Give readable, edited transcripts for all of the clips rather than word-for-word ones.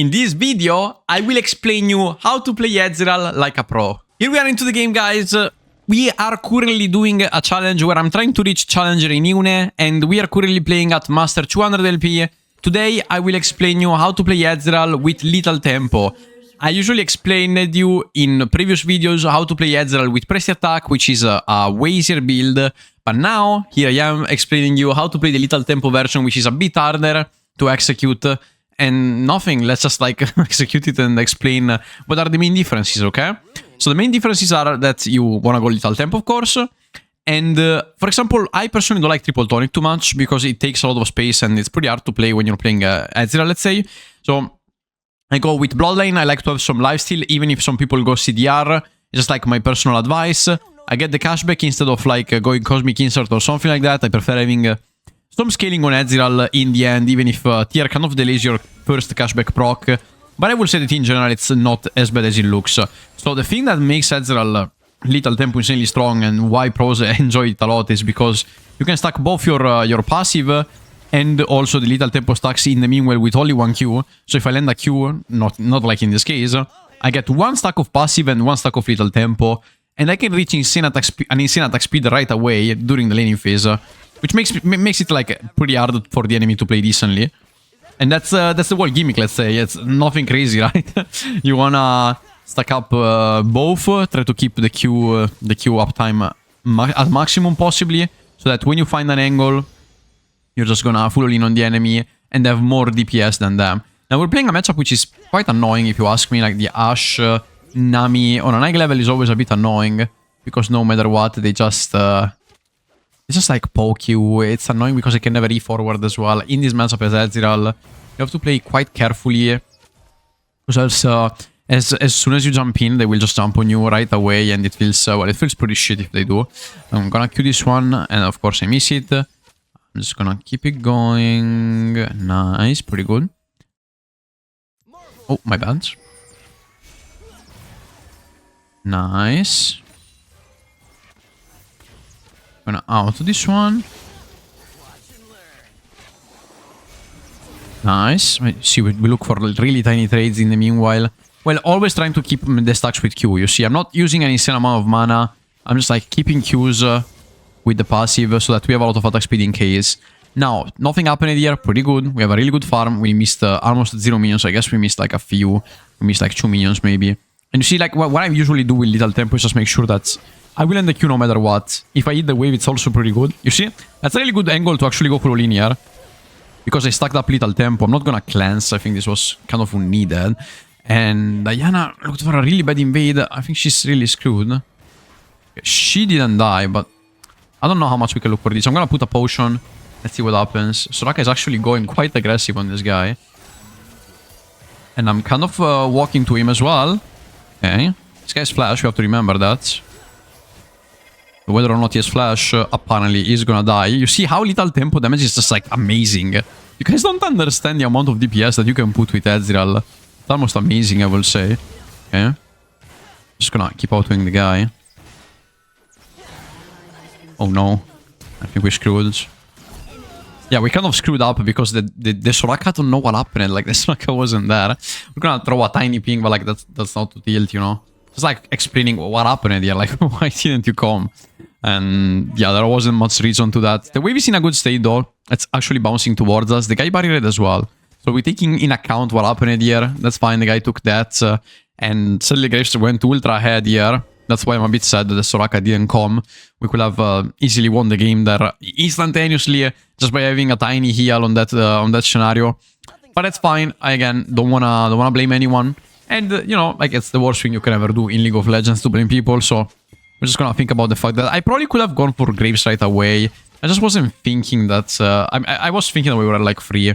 In this video, I will explain you how to play Ezreal like a pro. Here we are into the game, guys. We are currently doing a challenge where I'm trying to reach Challenger in Iune, and we are currently playing at Master 200 LP. Today, I will explain you how to play Ezreal with little tempo. I usually explained you in previous videos how to play Ezreal with Pressy Attack, which is a way easier build. But now, here I am explaining you how to play the little tempo version, which is a bit harder to execute. And nothing, let's just like execute it and explain what are the main differences, okay? So the main differences are that you want to go little tempo, of course. And for example, I personally don't like triple tonic too much because it takes a lot of space and it's pretty hard to play when you're playing Ezreal, let's say. So I go with Bloodline. I like to have some lifesteal, even if some people go CDR. It's just like my personal advice. I get the cashback instead of like going Cosmic Insert or something like that. I prefer having some scaling on Ezreal in the end, even if tier kind of delays your first cashback proc. But I will say that in general it's not as bad as it looks. So the thing that makes Ezreal little tempo insanely strong and why pros enjoy it a lot is because you can stack both your passive and also the little tempo stacks in the meanwhile with only one Q. So if I land a Q, not like in this case, I get one stack of passive and one stack of little tempo, and I can reach an insane attack speed right away during the laning phase, which makes it like pretty hard for the enemy to play decently. And that's the whole gimmick, let's say. It's nothing crazy, right? You wanna stack up both, try to keep the Q uptime at maximum possibly, so that when you find an angle, you're just gonna full lean on the enemy and have more DPS than them. Now we're playing a matchup which is quite annoying if you ask me, like the Ashe, Nami on an high level is always a bit annoying, because no matter what, they just like poke you. It's annoying because they can never E-forward as well. In this matchup as Ezreal, you have to play quite carefully, because else, as soon as you jump in, they will just jump on you right away, and it feels, well, it feels pretty shit if they do. I'm gonna Q this one, and of course I miss it. I'm just gonna keep it going. Nice, pretty good. Oh, my bad. Nice. Gonna auto this one. Nice. See, we look for really tiny trades in the meanwhile. Well, always trying to keep the stacks with Q. You see, I'm not using an insane amount of mana. I'm just like keeping Qs with the passive so that we have a lot of attack speed in case. Now, nothing happened here. Pretty good. We have a really good farm. We missed almost 0 minions. I guess we missed like a few. We missed like 2 minions maybe. And you see, like what I usually do with little tempo is just make sure that I will end the Q no matter what. If I hit the wave, it's also pretty good. You see? That's a really good angle to actually go full linear, because I stacked up little tempo. I'm not gonna cleanse. I think this was kind of unneeded. And Diana looked for a really bad invade. I think she's really screwed. She didn't die, but I don't know how much we can look for this. I'm gonna put a potion. Let's see what happens. Soraka is actually going quite aggressive on this guy. And I'm kind of walking to him as well. Okay. This guy's flash, we have to remember that. Whether or not he has flash, apparently he's gonna die. You see how little tempo damage is just like amazing. You guys don't understand the amount of DPS that you can put with Ezreal. It's almost amazing, I will say. Okay. Just gonna keep outwing the guy. Oh no. I think we screwed. Yeah, we kind of screwed up because the Soraka don't know what happened. Like, the Soraka wasn't there. We're gonna throw a tiny ping, but like that's not to tilt, you know. Just like explaining what happened here. Like, why didn't you come? And yeah, there wasn't much reason to that. The wave is in a good state though. It's actually bouncing towards us. The guy barriered as well. So we're taking in account what happened here. That's fine. The guy took that. And suddenly Graves went ultra ahead here. That's why I'm a bit sad that the Soraka didn't come. We could have easily won the game there instantaneously just by having a tiny heal on that scenario. But that's fine. I again don't wanna blame anyone. And you know, like, it's the worst thing you can ever do in League of Legends, to blame people. So I'm just gonna think about the fact that I probably could have gone for Graves right away. I just wasn't thinking that. I was thinking that we were like free.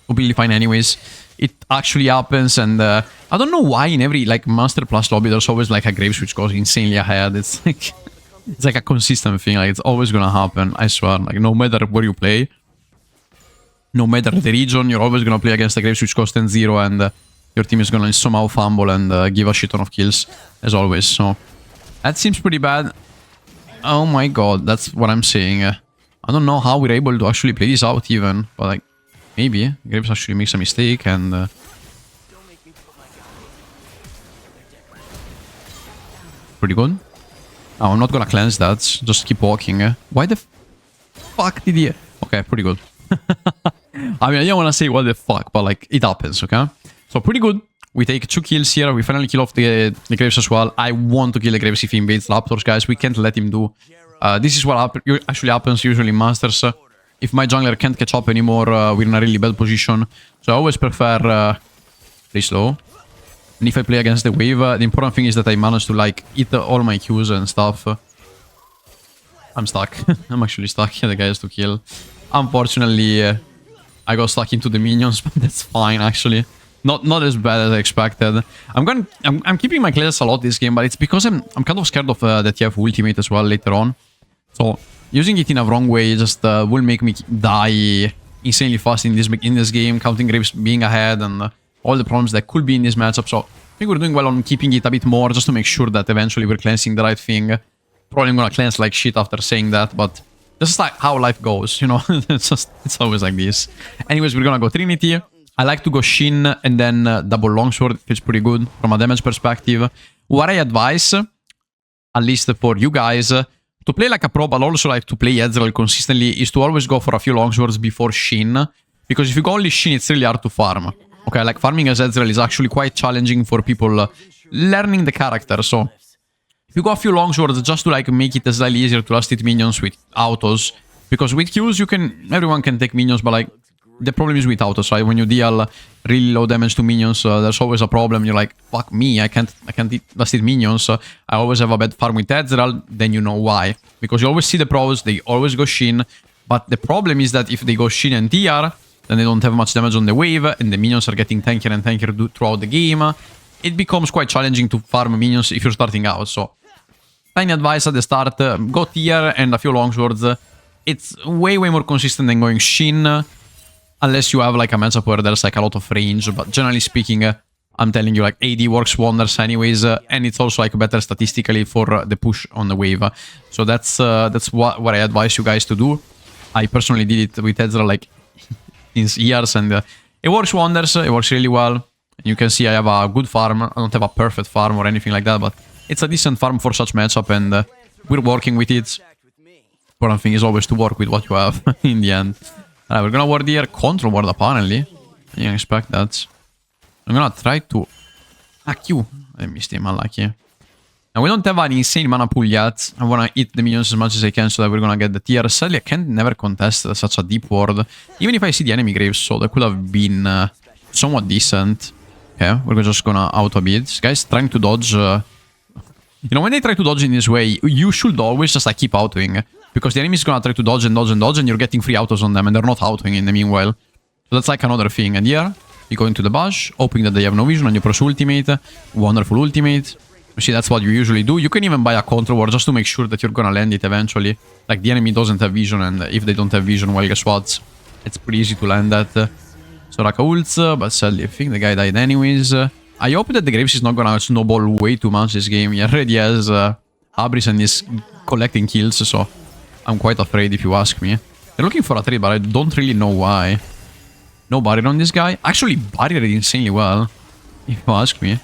Completely fine anyways. It actually happens, and I don't know why in every like Master Plus lobby there's always like a Graves which goes insanely ahead. It's like a consistent thing. Like, it's always gonna happen, I swear. Like, no matter where you play, no matter the region, you're always gonna play against a Graves which costs 10-0, and your team is gonna somehow fumble and give a shit ton of kills, as always. So that seems pretty bad. Oh my god, that's what I'm saying. I don't know how we're able to actually play this out even, but like, maybe Graves actually makes a mistake and Pretty good. Oh, I'm not gonna cleanse that. Just keep walking. Why the fuck did he... Okay, pretty good. I mean, I don't wanna say what the fuck, but like, it happens, okay? So pretty good. We take 2 kills here. We finally kill off the Graves as well. I want to kill the Graves if he invades Raptors, guys. We can't let him do. This is what actually happens usually in Masters. If my jungler can't catch up anymore, we're in a really bad position. So I always prefer very slow. And if I play against the wave, the important thing is that I manage to like eat all my Qs and stuff. I'm stuck. I'm actually stuck. The guy has to kill. Unfortunately, I got stuck into the minions, but that's fine actually. Not as bad as I expected. I'm keeping my classes a lot this game, but it's because I'm kind of scared of the TF ultimate as well later on. So using it in a wrong way just will make me die insanely fast in this game, counting Graves being ahead and all the problems that could be in this matchup. So I think we're doing well on keeping it a bit more just to make sure that eventually we're cleansing the right thing. Probably I'm gonna cleanse like shit after saying that, but this is like how life goes, you know. It's always like this. Anyways, we're gonna go Trinity. I like to go Shin and then double Longsword. It feels pretty good from a damage perspective. What I advise, at least for you guys, to play like a pro, but also like to play Ezreal consistently, is to always go for a few Longswords before Shin. Because if you go only Shin, it's really hard to farm. Okay, like farming as Ezreal is actually quite challenging for people learning the character. So if you go a few Longswords just to like make it slightly easier to last hit minions with autos. Because with Qs, everyone can take minions, but like, the problem is with autos, right? When you deal really low damage to minions, there's always a problem. You're like, fuck me, I can't last hit minions. I always have a bad farm with Ezreal, then you know why. Because you always see the pros, they always go Shin. But the problem is that if they go Shin and TR, then they don't have much damage on the wave, and the minions are getting tankier and tankier throughout the game. It becomes quite challenging to farm minions if you're starting out. So, tiny advice at the start, go TR and a few Longswords. It's way more consistent than going Shin. Unless you have like a matchup where there's like a lot of range, but generally speaking, I'm telling you like AD works wonders anyways, and it's also like better statistically for the push on the wave. So that's what I advise you guys to do. I personally did it with Ezreal like since years, and it works wonders. It works really well. You can see I have a good farm. I don't have a perfect farm or anything like that, but it's a decent farm for such matchup, and we're working with it. Important thing is always to work with what you have in the end. Alright, we're gonna ward here. Control ward, apparently. I didn't expect that. I'm gonna try to... Q. I missed him, unlucky. Now, we don't have an insane mana pool yet. I wanna eat the minions as much as I can so that we're gonna get the tier. Sadly, I can never contest such a deep ward. Even if I see the enemy Graves, so that could have been somewhat decent. Okay, we're just gonna auto a bit. This guy's trying to dodge... You know, when they try to dodge in this way, you should always just like keep autoing. Because the enemy is gonna try to dodge and dodge and dodge, and you're getting free autos on them, and they're not autoing in the meanwhile. So that's like another thing. And here, you go into the bush, hoping that they have no vision, and you press ultimate. Wonderful ultimate. You see, that's what you usually do. You can even buy a control ward just to make sure that you're gonna land it eventually. Like, the enemy doesn't have vision, and if they don't have vision, well, guess what? It's pretty easy to land that. Soraka ults, but sadly, I think the guy died anyways. I hope that the Graves is not gonna snowball way too much this game. He already has Abris and is collecting kills, so... I'm quite afraid if you ask me. They're looking for a trade, but I don't really know why. No barrier on this guy. Actually, barrier insanely well, if you ask me.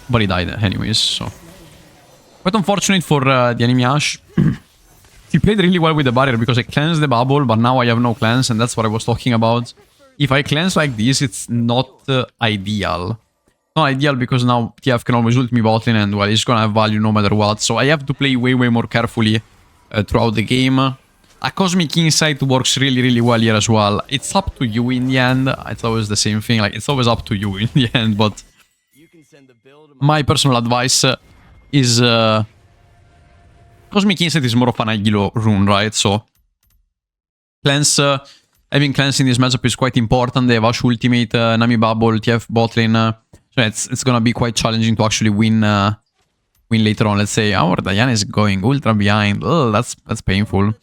But he died anyways, so... Quite unfortunate for the enemy Ashe. He played really well with the barrier because I cleansed the bubble, but now I have no cleanse, and that's what I was talking about. If I cleanse like this, it's not ideal. Not ideal because now TF can always ult me botlane, and well, he's gonna have value no matter what. So I have to play way more carefully throughout the game. A Cosmic Insight works really well here as well. It's up to you in the end. It's always the same thing. Like, it's always up to you in the end, but my personal advice is Cosmic Insight is more of an Aguilo rune, right? So cleanse, having cleanse in this matchup is quite important. They have Ashe ultimate, Nami bubble, TF botlane. So it's gonna be quite challenging to actually win later on. Let's say our Diana is going ultra behind. Oh, that's painful.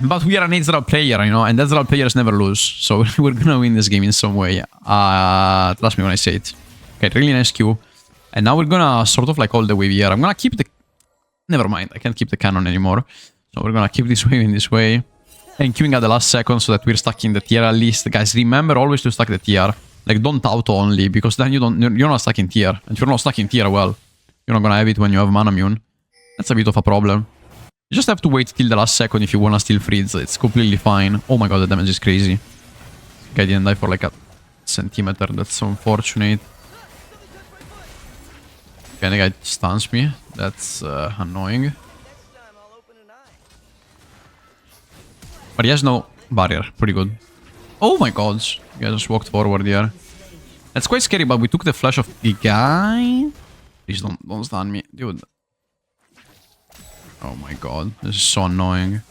But we are an Ezreal player, you know, and Ezreal players never lose. So we're gonna win this game in some way. Trust me when I say it. Okay, really nice Q. And now we're gonna sort of like hold the wave here. I'm gonna keep the... Never mind, I can't keep the cannon anymore. So we're gonna keep this wave in this way. And queuing at the last second so that we're stuck in the tier at least. Guys, remember always to stack the tier. Like, don't auto only, because then you're not stuck in tier. And if you're not stuck in tier, well, You're not gonna have it when you have Manamune. That's a bit of a problem. You just have to wait till the last second if you wanna steal Freeze. It's completely fine. Oh my god, the damage is crazy. Okay, I didn't die for like a centimeter. That's so unfortunate. Okay, the guy stuns me. That's annoying. But he has no barrier. Pretty good. Oh my god. The guy just walked forward here. That's quite scary, but we took the flash of the guy. Please don't stun me, dude. Oh my god. This is so annoying.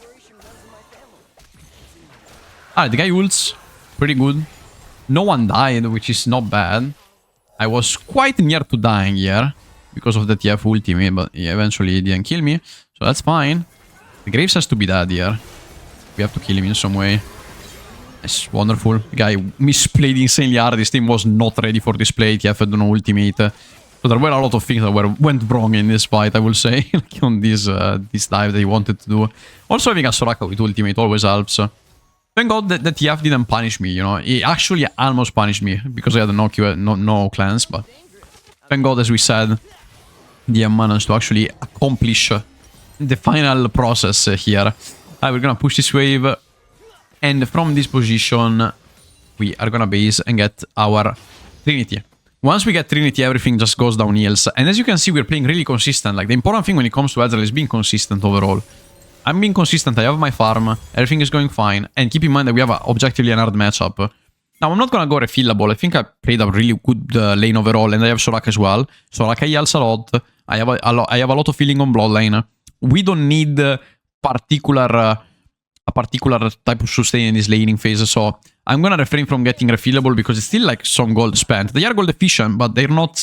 Alright, the guy ults. Pretty good. No one died, which is not bad. I was quite near to dying here because of the TF ultimate, but he eventually didn't kill me. So that's fine. The Graves has to be dead here. We have to kill him in some way. It's wonderful. The guy misplayed insanely hard. This team was not ready for this play. TF had no ultimate. So there were a lot of things that went wrong in this fight, I will say. Like on this dive that he wanted to do. Also having a Soraka with ultimate always helps. Thank god that TF didn't punish me, you know. He actually almost punished me because I had no cleanse, but thank god, as we said, DM managed to actually accomplish the final process here. We're gonna push this wave, and from this position, we are gonna base and get our Trinity. Once we get Trinity, everything just goes downhill. And as you can see, we're playing really consistent. Like, the important thing when it comes to Ezreal is being consistent overall. I'm being consistent, I have my farm, everything is going fine. And keep in mind that we have objectively an hard matchup. Now, I'm not gonna go refillable. I think I played a really good lane overall, and I have Soraka as well. Soraka heals a lot. I have a lot of healing on bloodline. We don't need a particular type of sustain in this laning phase, so I'm gonna refrain from getting refillable because it's still like some gold spent. They are gold efficient, but they're not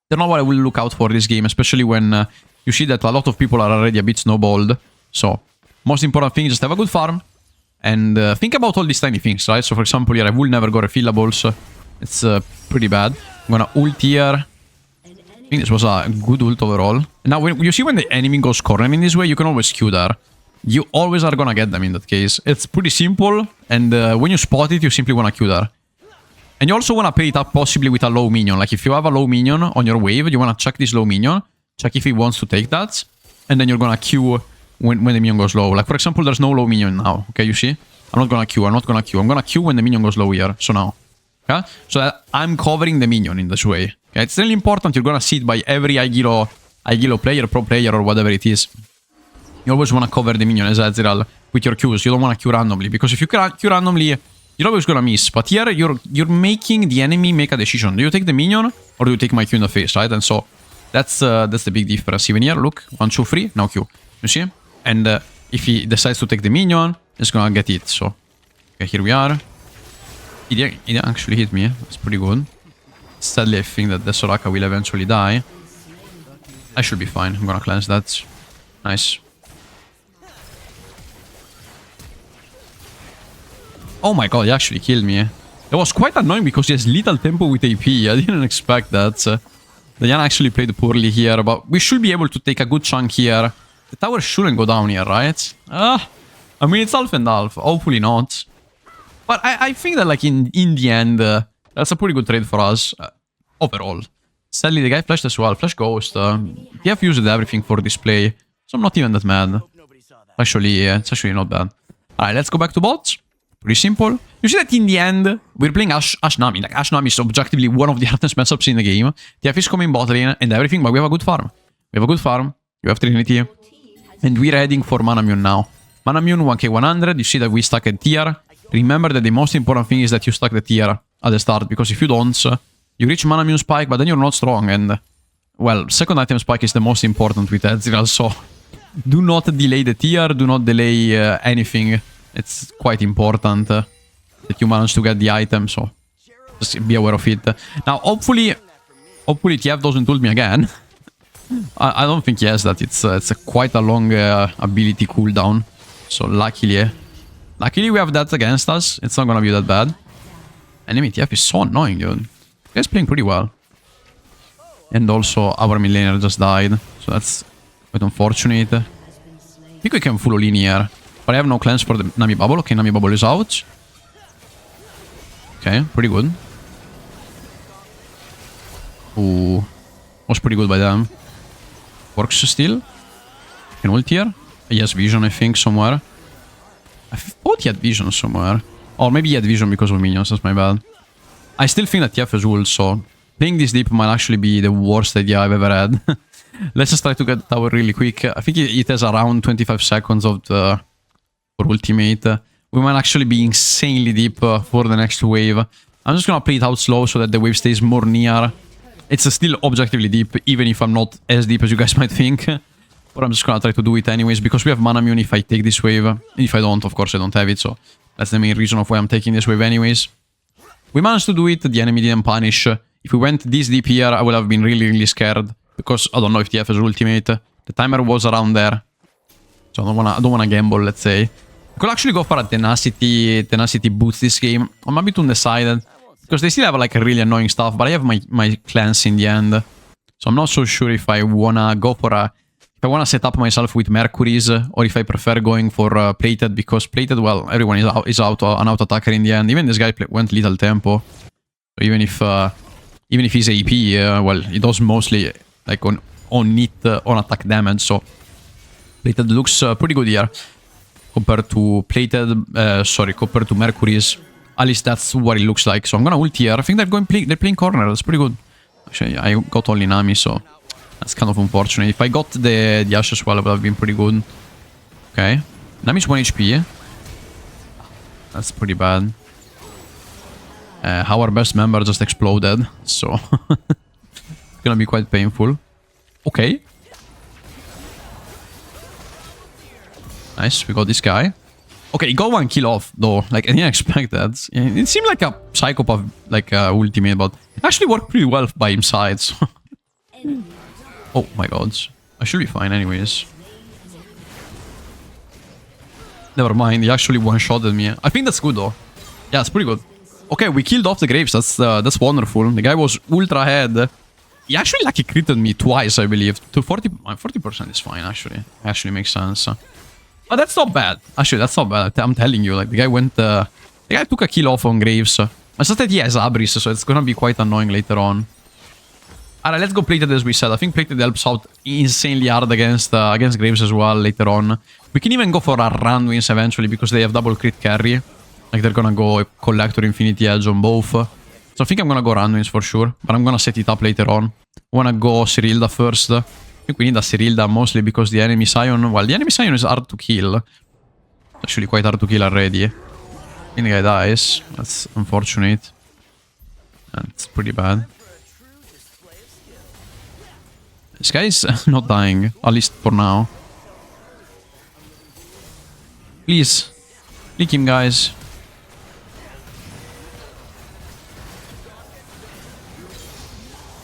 what I will look out for this game, especially when you see that a lot of people are already a bit snowballed. So, most important thing is just have a good farm and think about all these tiny things, right? So, for example, here I will never go refillables. It's pretty bad. I'm gonna ult here. I think this was a good ult overall. Now, when you see when the enemy goes corner in this way, you can always Q there. You always are gonna get them in that case. It's pretty simple, and when you spot it, you simply wanna Q there. And you also wanna pair it up possibly with a low minion. Like, if you have a low minion on your wave, you wanna check this low minion, check if he wants to take that, and then you're gonna Q when the minion goes low. Like, for example, there's no low minion now, okay, you see? I'm not gonna Q. I'm gonna Q when the minion goes low here, so now. Okay? So that I'm covering the minion in this way. Okay? It's really important. You're gonna see it by every Igilo player, pro player, or whatever it is. You always want to cover the minion as Ezreal with your Qs. You don't want to Q randomly, because if you Q randomly, you're always gonna miss. But here, you're making the enemy make a decision. Do you take the minion, or do you take my Q in the face, right? And so, that's the big difference. Even here, look, 1, 2, 3, now Q. You see? And if he decides to take the minion, it's gonna get it. So, okay, here we are. He didn't actually hit me. That's pretty good. Sadly, I think that the Soraka will eventually die. I should be fine. I'm gonna cleanse that. Nice. Oh my god, he actually killed me. It was quite annoying because he has little tempo with AP. I didn't expect that. Diana actually played poorly here, but we should be able to take a good chunk here. The tower shouldn't go down here, right? I mean, it's half and half. Hopefully not. But I think that, like, in the end, that's a pretty good trade for us. Overall. Sadly, the guy flashed as well. Flash Ghost. They have used everything for display. So I'm not even that mad. Actually, yeah, it's actually not bad. Alright, let's go back to bots. Pretty simple. You see that in the end, we're playing Ashe Nami. Like, Ashe Nami is objectively one of the hardest matchups in the game. TF is coming bot lane and everything, but we have a good farm. We have a good farm. You have Trinity. And we're heading for Manamune now. Manamune 1k100. You see that we stuck a tier. Remember that the most important thing is that you stack the tier at the start, because if you don't, you reach Manamune spike, but then you're not strong. And, well, second item spike is the most important with Ezreal, so do not delay the tier, do not delay anything. It's quite important that you manage to get the item, so just be aware of it. Now, hopefully TF doesn't ult me again. I don't think he has that. It's quite a long ability cooldown. So luckily we have that against us. It's not gonna be that bad. Enemy TF is so annoying, dude. The guy's playing pretty well. And also our mid laner just died, so that's quite unfortunate. I think we can full all in here. But I have no cleanse for the Nami Bubble. Okay, Nami Bubble is out. Okay, pretty good. Ooh. Was pretty good by them. Works still. Can ult here. He has vision, I think, somewhere. I thought he had vision somewhere. Or maybe he had vision because of minions, that's my bad. I still think that TF has ult, so playing this deep might actually be the worst idea I've ever had. Let's just try to get the tower really quick. I think it has around 25 seconds of the for ultimate. We might actually be insanely deep for the next wave. I'm just gonna play it out slow so that the wave stays more near. It's still objectively deep, even if I'm not as deep as you guys might think. But I'm just gonna try to do it anyways, because we have mana immune if I take this wave. If I don't, of course I don't have it, so that's the main reason of why I'm taking this wave anyways. We managed to do it, the enemy didn't punish. If we went this deep here, I would have been really scared. Because I don't know if TF has ultimate. The timer was around there. So I don't wanna gamble, let's say. I could actually go for a tenacity boost this game. I'm a bit undecided. Because they still have like really annoying stuff, but I have my clans in the end. So I'm not so sure if I wanna go for a... If I wanna set up myself with Mercury's, or if I prefer going for plated, because plated, well, everyone is out an auto-attacker in the end. Even this guy went little tempo. So even if he's AP, well, he does mostly like on attack damage, so plated looks pretty good here. Compared to compared to Mercury's. At least that's what it looks like. So I'm gonna ult here. I think they're playing corner. That's pretty good. Actually, I got only Nami, so that's kind of unfortunate. If I got the Ashe as well, it would have been pretty good. Okay. Nami's 1 HP. That's pretty bad. Our best member just exploded, so it's gonna be quite painful. Okay. Nice, we got this guy. Okay, he got 1 kill off, though. Like, I didn't expect that. It seemed like a psychopath, like, ultimate, but it actually worked pretty well by his side, so... Oh my god. I should be fine anyways. Never mind, he actually one-shotted me. I think that's good, though. Yeah, it's pretty good. Okay, we killed off the Graves. That's wonderful. The guy was ultra ahead. He actually lucky critted me twice, I believe. To 40% is fine, actually. Actually makes sense. But that's not bad. Actually, that's not bad. I'm telling you, like, the guy went... the guy took a kill off on Graves. It's just that he has Abris, so it's gonna be quite annoying later on. Alright, let's go plated as we said. I think plated helps out insanely hard against Graves as well later on. We can even go for a run wins eventually because they have double crit carry. Like, they're gonna go Collector Infinity Edge on both. So I think I'm gonna go run wins for sure. But I'm gonna set it up later on. I wanna go Cyrilda first. I think we need a Cyrilda mostly because the enemy Sion... Well, the enemy Sion is hard to kill. Actually quite hard to kill already. And the guy dies. That's unfortunate. That's pretty bad. This guy is not dying. At least for now. Please. Lick him, guys.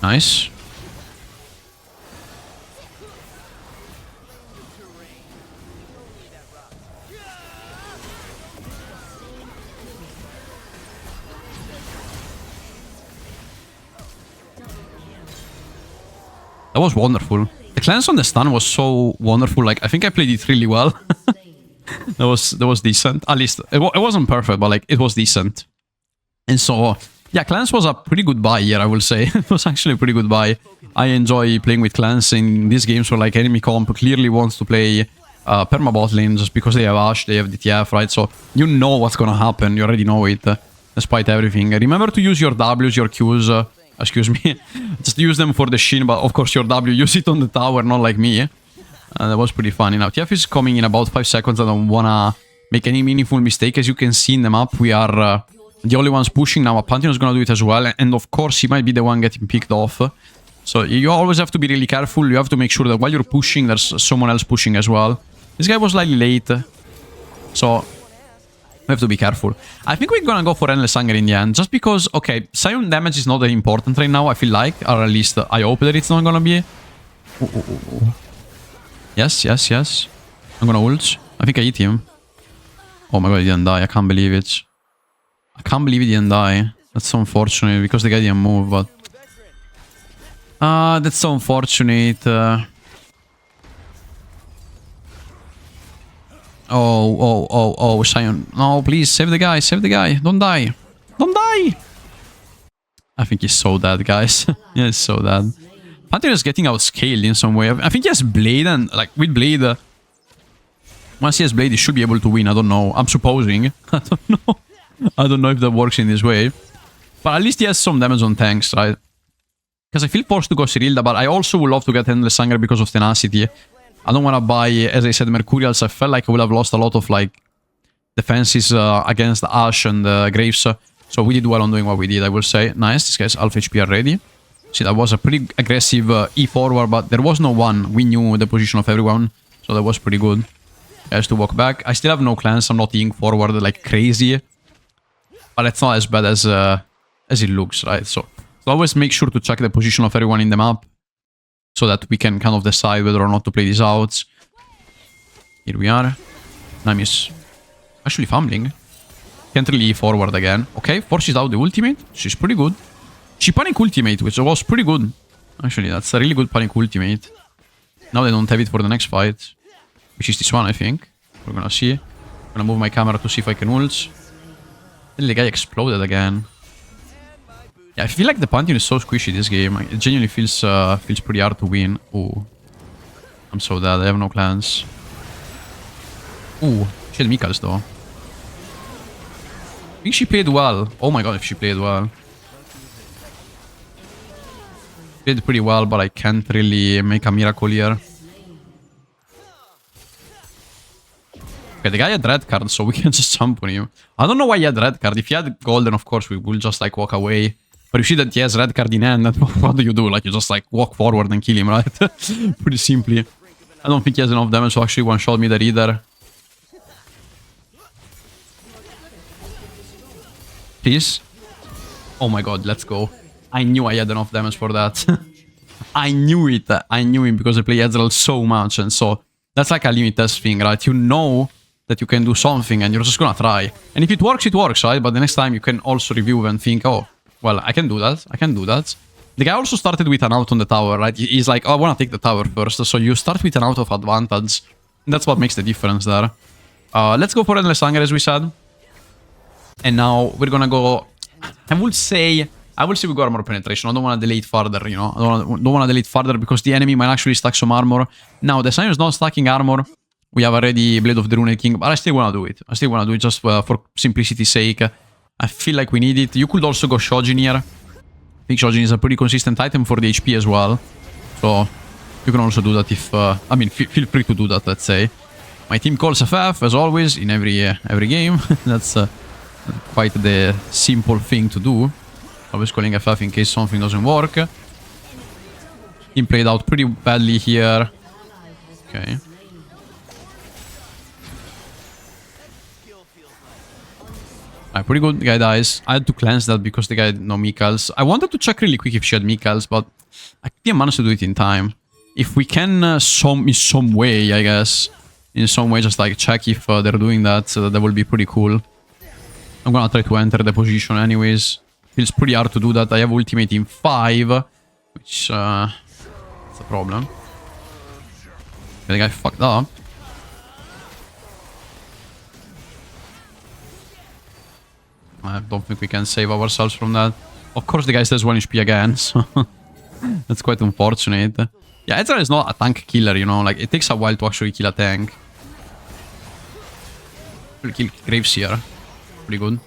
Nice. That was wonderful. The cleanse on the stun was so wonderful. Like, I think I played it really well. that was decent. At least it wasn't perfect, but like it was decent. And so yeah, cleanse was a pretty good buy here, I will say. It was actually a pretty good buy. I enjoy playing with cleanse in these games where like enemy comp clearly wants to play perma bot lane just because they have Ashe, they have DTF, right? So you know what's gonna happen. You already know it, despite everything. Remember to use your Ws, your Qs. Excuse me. Just use them for the Shin, but of course your W, use it on the tower, not like me. That was pretty funny. Now, TF is coming in about 5 seconds. I don't wanna make any meaningful mistake. As you can see in the map, we are the only ones pushing. Now, Pantheon is gonna do it as well. And of course, he might be the one getting picked off. So you always have to be really careful. You have to make sure that while you're pushing, there's someone else pushing as well. This guy was slightly late. So we have to be careful. I think we're gonna go for Endless Hunger in the end. Just because, okay, Sion damage is not that important right now, I feel like. Or at least I hope that it's not gonna be. Yes. I'm gonna ult. I think I hit him. Oh my god, he didn't die. I can't believe it. I can't believe he didn't die. That's so unfortunate because the guy didn't move, but... that's so unfortunate. Oh, Sion. No, please, save the guy, save the guy. Don't die. Don't die! I think he's so dead, guys. Yeah, he's so dead. Pantheon is getting outscaled in some way. I think he has Blade and, like, with Blade... once he has Blade, he should be able to win. I don't know. I'm supposing. I don't know. I don't know if that works in this way. But at least he has some damage on tanks, right? Because I feel forced to go Cyrilda, but I also would love to get Endless Hunger because of Tenacity. I don't want to buy, as I said, Mercurials. I felt like I would have lost a lot of, like, defenses against Ashe and Graves. So we did well on doing what we did, I will say. Nice, this guy's half HP already. See, that was a pretty aggressive E forward, but there was no one. We knew the position of everyone, so that was pretty good. He has to walk back. I still have no clans. I'm not eating forward like crazy. But it's not as bad as it looks, right? So always make sure to check the position of everyone in the map so that we can kind of decide whether or not to play these outs. Here we are. Nami is actually fumbling. Can't really forward again. Okay, forces out the ultimate. She's pretty good. She panic ultimate, which was pretty good. Actually, that's a really good panic ultimate. Now they don't have it for the next fight. Which is this one, I think. We're gonna see. I'm gonna move my camera to see if I can ult. Then the guy exploded again. Yeah, I feel like the Pantheon is so squishy this game. It genuinely feels pretty hard to win. Ooh. I'm so dead. I have no clans. Ooh. She had Mikals though. I think she played well. Oh my god, if she played well. Played pretty well, but I can't really make a miracle here. Okay, the guy had red card, so we can just jump on him. I don't know why he had red card. If he had golden, of course, we will just, like, walk away. But you see that he has red card in hand, and what do? Like, you just, like, walk forward and kill him, right? Pretty simply. I don't think he has enough damage to actually one-shot me there either. Please? Oh my god, let's go. I knew I had enough damage for that. I knew it. I knew it because I play Ezreal so much, and so... that's like a limit test thing, right? You know that you can do something and you're just gonna try. And if it works, right? But the next time you can also review and think, oh, well, I can do that. I can do that. The guy also started with an out on the tower, right? He's like, oh, I want to take the tower first. So you start with an out of advantage. And that's what makes the difference there. Let's go for Endless Hunger, as we said. And now we're gonna go... I will say we go armor penetration. I don't want to delay it further, you know. I don't want to delay it further because the enemy might actually stack some armor. Now, the Sion is not stacking armor. We have already Blade of the Rune King, but I still want to do it. I still want to do it just for simplicity's sake. I feel like we need it. You could also go Shojin here. I think Shojin is a pretty consistent item for the HP as well. So, you can also do that if... I mean, feel free to do that, let's say. My team calls FF, as always, in every game. That's quite the simple thing to do. Always calling FF in case something doesn't work. Team played out pretty badly here. Okay. Alright, pretty good. The guy dies. I had to cleanse that because the guy had no Mikals. I wanted to check really quick if she had Mikals, but I didn't manage to do it in time. If we can, in some way, I guess, in some way, just like check if they're doing that, that will be pretty cool. I'm gonna try to enter the position anyways. Feels pretty hard to do that. I have ultimate in 5, which, it's a problem. The guy fucked up. I don't think we can save ourselves from that. Of course, the guy says 1 HP again, so that's quite unfortunate. Yeah, Ezreal is not a tank killer, you know, like, it takes a while to actually kill a tank. We'll kill Graves here. Pretty good.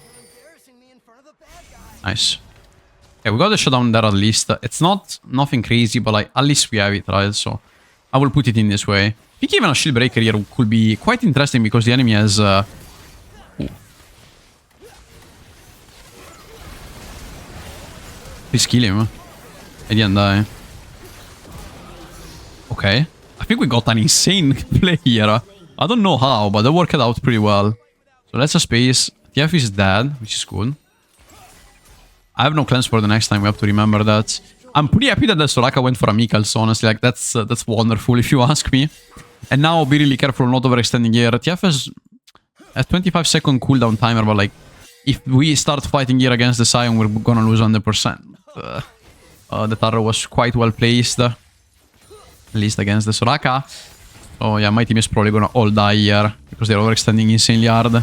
Nice. Okay, we got the shutdown there at least. It's not nothing crazy, but like at least we have it, right? So I will put it in this way. I think even a shield breaker here could be quite interesting because the enemy has... Please kill him. I didn't die. Okay. I think we got an insane play here. I don't know how, but they worked it out pretty well. So let's space. TF is dead, which is good. I have no cleanse for the next time, we have to remember that. I'm pretty happy that the Soraka went for a Mikals, honestly, like that's wonderful if you ask me. And now be really careful not overextending here. TF has a 25-second cooldown timer, but like, if we start fighting here against the Sion, we're gonna lose 100%. The Taro was quite well placed, at least against the Soraka. So yeah, my team is probably gonna all die here, because they're overextending insanely hard.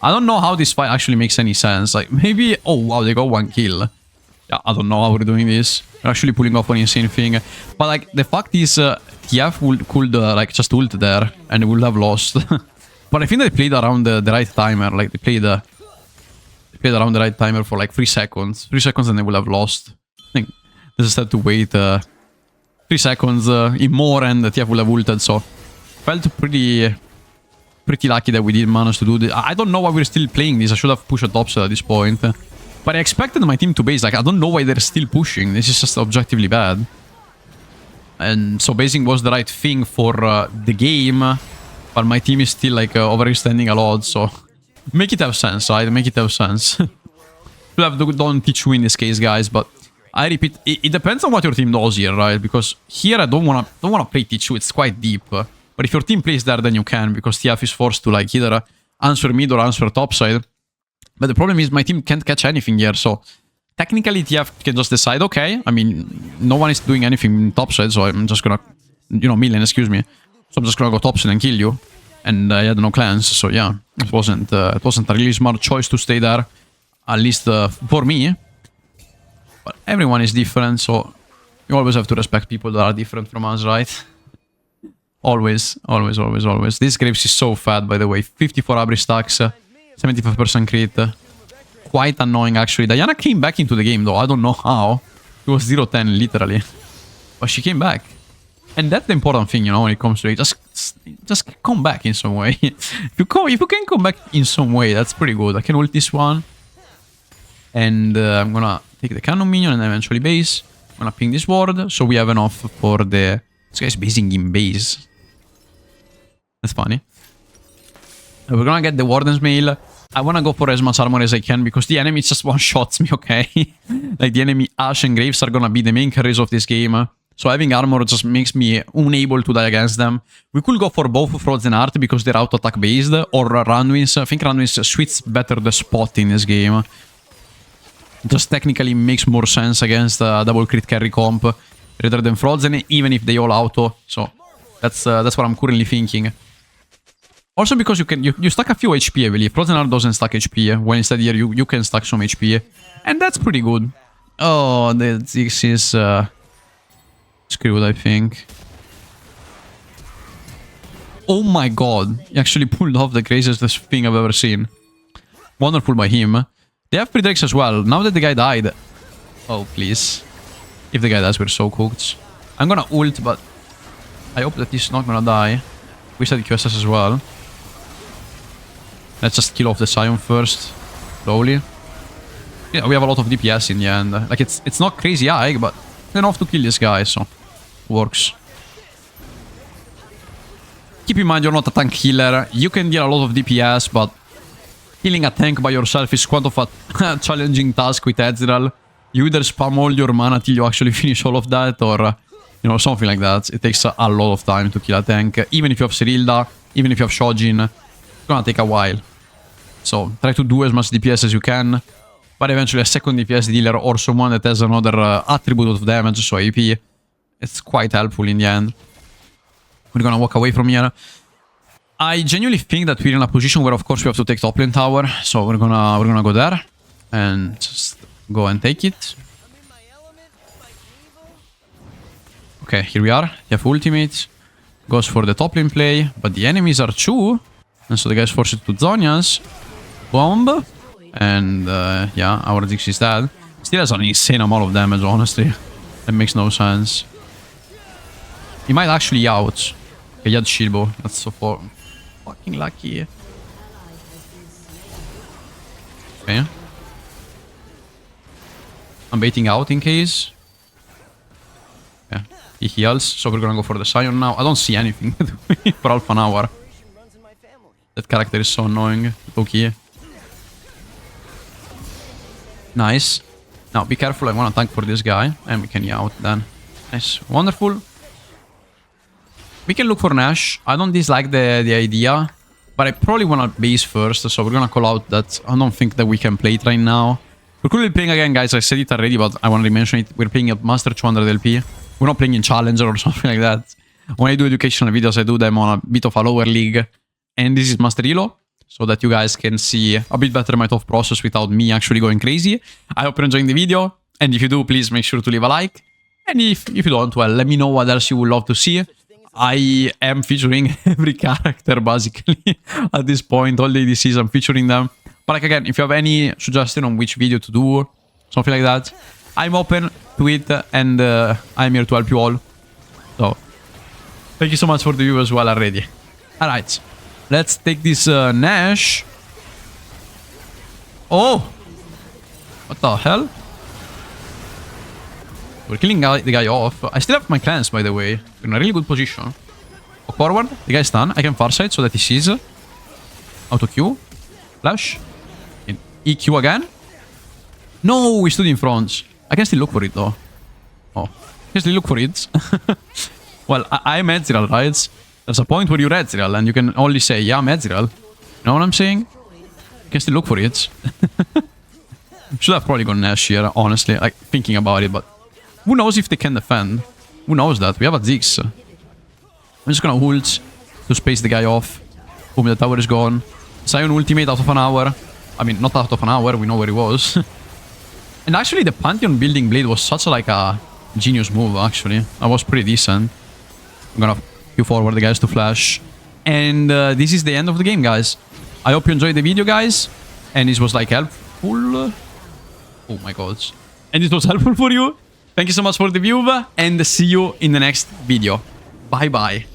I don't know how this fight actually makes any sense. Like, maybe... Oh, wow, they got 1 kill. Yeah, I don't know how we're doing this. We're actually pulling off an insane thing. But like, the fact is, TF could like just ult there and we would have lost. But I think they played around the right timer. Like, they played around the right timer for like 3 seconds. 3 seconds and they would have lost. I think they just had to wait 3 seconds in more and the TF would have ulted. So, felt pretty lucky that we didn't manage to do this. I don't know why we're still playing this. I should have pushed a topside at this point. But I expected my team to base. Like, I don't know why they're still pushing. This is just objectively bad. And so basing was the right thing for the game. But my team is still, like, overextending a lot. So make it have sense, right? Make it have sense. Should have done teach you in this case, guys. But I repeat, it depends on what your team does here, right? Because here I don't wanna play teach you. It's quite deep. But if your team plays there, then you can. Because TF is forced to, like, either answer mid or answer topside. But the problem is my team can't catch anything here, so technically TF can just decide, okay, I mean, no one is doing anything in topside, so I'm just gonna, you know, million, excuse me. So I'm just gonna go topside and kill you. And I had no clans, so yeah, it wasn't a really smart choice to stay there, at least for me. But everyone is different, so you always have to respect people that are different from us, right? Always, always, always, always. This Graves is so fat, by the way. 54 Abri stacks. 75% crit. Quite annoying, actually. Diana came back into the game, though. I don't know how. It was 0-10, literally. But she came back. And that's the important thing, you know, when it comes to it. Just come back in some way. If you can come back in some way, that's pretty good. I can ult this one. And I'm gonna take the cannon minion and eventually base. I'm gonna ping this ward. So we have enough for the... This guy's basing in base. That's funny. We're gonna get the Warden's Mail. I wanna go for as much armor as I can because the enemy just one-shots me, okay? Like, the enemy Ashe and Graves are gonna be the main carries of this game. So having armor just makes me unable to die against them. We could go for both Frozen Heart because they're auto-attack based, or Runwings. I think Runwings suits better the spot in this game. Just technically makes more sense against double crit carry comp rather than Frozen, even if they all auto. So that's what I'm currently thinking. Also because you stack a few HP, I believe. Frozen Heart doesn't stack HP, when instead here you can stack some HP. And that's pretty good. Oh, this is screwed, I think. Oh my god. He actually pulled off the craziest thing I've ever seen. Wonderful by him. They have pre-decks as well. Now that the guy died... Oh, please. If the guy dies, we're so cooked. I'm gonna ult, but... I hope that he's not gonna die. We said QSS as well. Let's just kill off the Sion first. Slowly. Yeah, we have a lot of DPS in the end. Like, it's not crazy high, but enough to kill this guy, so... Works. Keep in mind, you're not a tank healer. You can deal a lot of DPS, but... Killing a tank by yourself is quite of a challenging task with Ezreal. You either spam all your mana till you actually finish all of that, or... you know, something like that. It takes a lot of time to kill a tank. Even if you have Cyrilda, even if you have Shojin, it's gonna take a while. So, try to do as much DPS as you can. But eventually a second DPS dealer or someone that has another attribute of damage, so AP, it's quite helpful in the end. We're gonna walk away from here. I genuinely think that we're in a position where, of course, we have to take top lane tower. So we're gonna go there and just go and take it. Okay, here we are. You have ultimate. Goes for the top lane play, but the enemies are 2. And so the guy's forced to Zhonya's. Bomb. And yeah, our Ziggs is dead. Still has an insane amount of damage, honestly. That makes no sense. He might actually out. Okay, he had Shilbo. That's so fucking lucky. Okay. I'm baiting out in case. Yeah. He heals, so we're gonna go for the Sion now. I don't see anything for half an hour. That character is so annoying. Okay. Nice. Now, be careful. I want to tank for this guy. And we can out then. Nice. Wonderful. We can look for Nash. I don't dislike the idea. But I probably want to base first. So we're going to call out that I don't think that we can play it right now. We're currently playing again, guys. I said it already, but I want to mention it. We're playing at Master 200 LP. We're not playing in Challenger or something like that. When I do educational videos, I do them on a bit of a lower league. And this is Master Elo, so that you guys can see a bit better my thought process without me actually going crazy. I hope you're enjoying the video. And if you do, please make sure to leave a like. And if you don't, well, let me know what else you would love to see. I am featuring every character, basically, at this point. All the ADCs, I'm featuring them. But like, again, if you have any suggestion on which video to do, something like that, I'm open to it, and I'm here to help you all. So, thank you so much for the view as well already. Alright, let's take this Nash. Oh! What the hell? We're killing the guy off. I still have my clans, by the way. We're in a really good position. Walk forward. The guy's done. I can farsight so that he sees. Auto Q. Flash. In EQ again. No, we stood in front. I can still look for it, though. Oh. I can still look for it. Well, I'm Ezreal, right? There's a point where you're Ezreal, and you can only say, yeah, I'm Ezreal. You know what I'm saying? You can still look for it. Should have probably gone Nash here, honestly. Like, thinking about it, but... Who knows if they can defend? Who knows that? We have a Ziggs. I'm just gonna ult to space the guy off. Boom, the tower is gone. Sion ultimate out of an hour. I mean, not out of an hour, we know where he was. And actually, the Pantheon building blade was such a genius move, actually. That was pretty decent. I'm gonna queue forward the guys to flash. And this is the end of the game, guys. I hope you enjoyed the video, guys. And this was, like, helpful. Oh my god. And this was helpful for you. Thank you so much for the view, and see you in the next video. Bye-bye.